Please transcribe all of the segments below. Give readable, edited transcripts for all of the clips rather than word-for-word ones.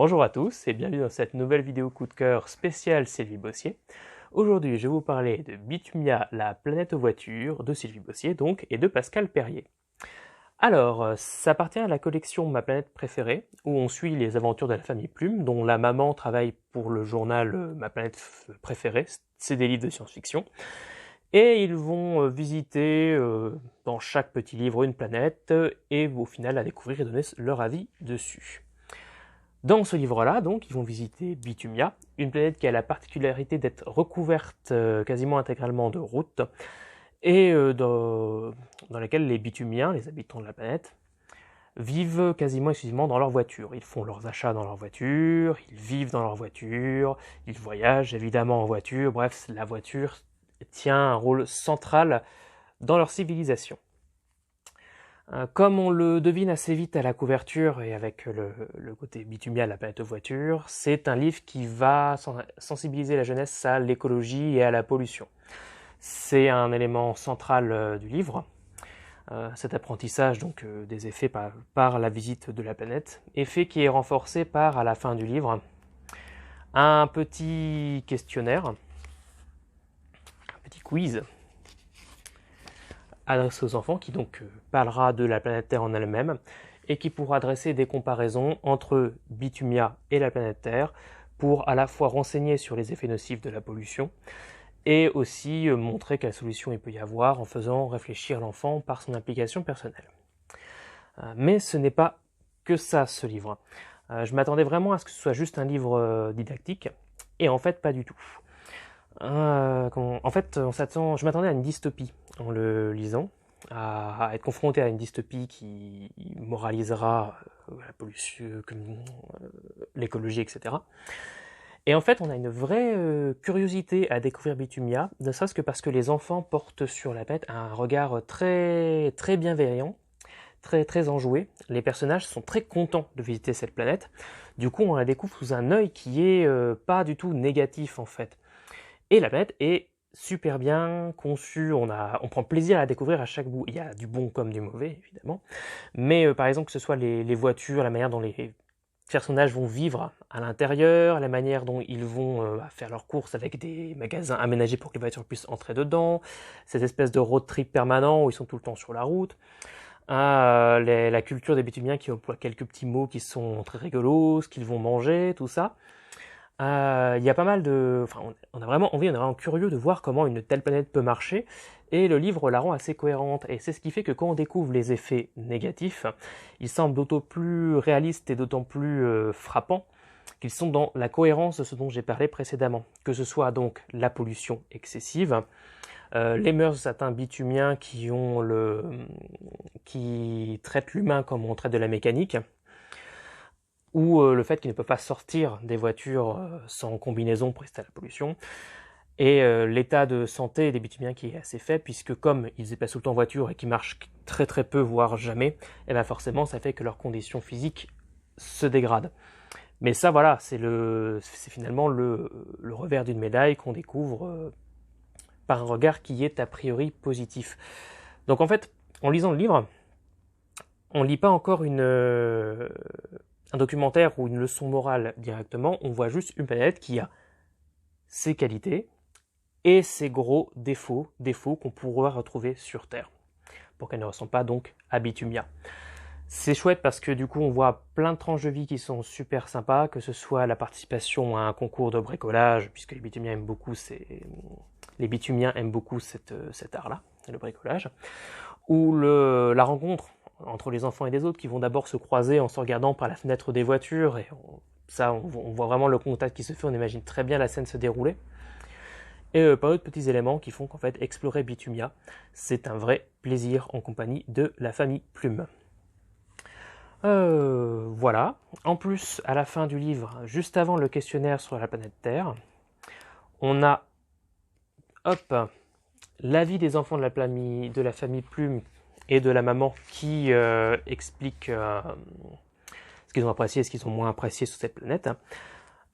Bonjour à tous et bienvenue dans cette nouvelle vidéo coup de cœur spéciale Sylvie Bossier. Aujourd'hui, je vais vous parler de Bitumia, la planète aux voitures, de Sylvie Bossier donc, et de Pascal Perrier. Alors, ça appartient à la collection Ma planète préférée, où on suit les aventures de la famille Plume, dont la maman travaille pour le journal Ma planète préférée, c'est des livres de science-fiction. Et ils vont visiter dans chaque petit livre une planète, et au final la découvrir et donner leur avis dessus. Dans ce livre-là, donc, ils vont visiter Bitumia, une planète qui a la particularité d'être recouverte quasiment intégralement de routes, et dans laquelle les bitumiens, les habitants de la planète, vivent quasiment exclusivement dans leur voiture. Ils font leurs achats dans leur voiture, ils vivent dans leur voiture, ils voyagent évidemment en voiture, bref, la voiture tient un rôle central dans leur civilisation. Comme on le devine assez vite à la couverture et avec le côté bitumia, la planète aux voitures, c'est un livre qui va sensibiliser la jeunesse à l'écologie et à la pollution. C'est un élément central du livre, cet apprentissage donc des effets par la visite de la planète, effet qui est renforcé par, à la fin du livre, un petit questionnaire, un petit quiz adressé aux enfants qui donc parlera de la planète Terre en elle-même et qui pourra dresser des comparaisons entre Bitumia et la planète Terre pour à la fois renseigner sur les effets nocifs de la pollution et aussi montrer quelle solution il peut y avoir en faisant réfléchir l'enfant par son implication personnelle. Mais ce n'est pas que ça, ce livre. Je m'attendais vraiment à ce que ce soit juste un livre didactique, et en fait pas du tout. En fait, je m'attendais à une dystopie en le lisant, à être confronté à une dystopie qui moralisera la pollution, l'écologie, etc. Et en fait, on a une vraie curiosité à découvrir Bitumia, ne serait-ce que parce que les enfants portent sur la planète un regard très, très bienveillant, très, très enjoué. Les personnages sont très contents de visiter cette planète. Du coup, on la découvre sous un œil qui est pas du tout négatif, en fait. Et la planète est super bien conçue, on prend plaisir à la découvrir à chaque bout. Il y a du bon comme du mauvais, évidemment. Mais par exemple, que ce soit les voitures, la manière dont les personnages vont vivre à l'intérieur, la manière dont ils vont faire leurs courses avec des magasins aménagés pour que les voitures puissent entrer dedans, cette espèce de road trip permanent où ils sont tout le temps sur la route, la culture des bitumiens qui emploient quelques petits mots qui sont très rigolos, ce qu'ils vont manger, tout ça. Il y a pas mal de... Enfin, on a vraiment envie, on est vraiment curieux de voir comment une telle planète peut marcher, et le livre la rend assez cohérente, et c'est ce qui fait que quand on découvre les effets négatifs, ils semblent d'autant plus réalistes et d'autant plus frappants qu'ils sont dans la cohérence de ce dont j'ai parlé précédemment, que ce soit donc la pollution excessive, les mœurs de certains bitumiens qui traitent l'humain comme on traite de la mécanique, ou le fait qu'ils ne peuvent pas sortir des voitures sans combinaison pour rester à la pollution, et l'état de santé des bitumiens qui est assez faible, puisque comme ils se déplacent tout le temps en voiture et qu'ils marchent très très peu, voire jamais, et bien forcément ça fait que leurs conditions physiques se dégradent. Mais ça voilà, c'est finalement le revers d'une médaille qu'on découvre par un regard qui est a priori positif. Donc en fait, en lisant le livre, on ne lit pas encore un documentaire ou une leçon morale directement, on voit juste une planète qui a ses qualités et ses gros défauts qu'on pourra retrouver sur Terre, pour qu'elle ne ressemble pas donc à Bitumia. C'est chouette parce que du coup on voit plein de tranches de vie qui sont super sympas, que ce soit la participation à un concours de bricolage, puisque les bitumiens aiment beaucoup cet art-là, le bricolage, ou la rencontre entre les enfants et les autres qui vont d'abord se croiser en se regardant par la fenêtre des voitures, et on voit vraiment le contact qui se fait, on imagine très bien la scène se dérouler. Et par d'autres petits éléments qui font qu'en fait explorer Bitumia, c'est un vrai plaisir en compagnie de la famille Plume. Voilà. En plus, à la fin du livre, juste avant le questionnaire sur la planète Terre, on a l'avis des enfants de la famille Plume et de la maman qui expliquent ce qu'ils ont apprécié et ce qu'ils ont moins apprécié sur cette planète.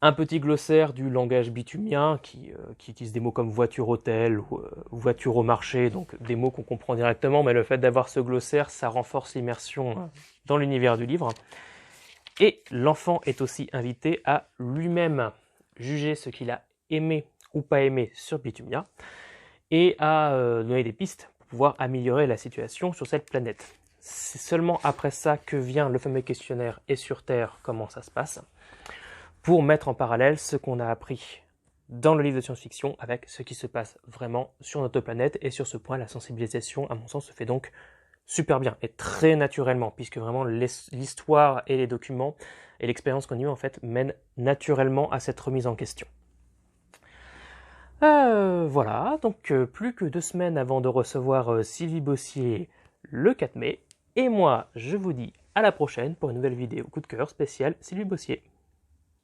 Un petit glossaire du langage bitumien qui utilise des mots comme voiture-hôtel ou voiture au marché, donc des mots qu'on comprend directement, mais le fait d'avoir ce glossaire, ça renforce l'immersion dans l'univers du livre. Et l'enfant est aussi invité à lui-même juger ce qu'il a aimé ou pas aimé sur Bitumia et à donner des pistes pour pouvoir améliorer la situation sur cette planète. C'est seulement après ça que vient le fameux questionnaire « Et sur Terre, comment ça se passe ?», pour mettre en parallèle ce qu'on a appris dans le livre de science-fiction avec ce qui se passe vraiment sur notre planète. Et sur ce point, la sensibilisation, à mon sens, se fait donc super bien et très naturellement, puisque vraiment l'histoire et les documents et l'expérience qu'on a eue en fait mènent naturellement à cette remise en question. Voilà, donc plus que 2 semaines avant de recevoir Sylvie Bossier le 4 mai, et moi je vous dis à la prochaine pour une nouvelle vidéo coup de cœur spéciale Sylvie Bossier.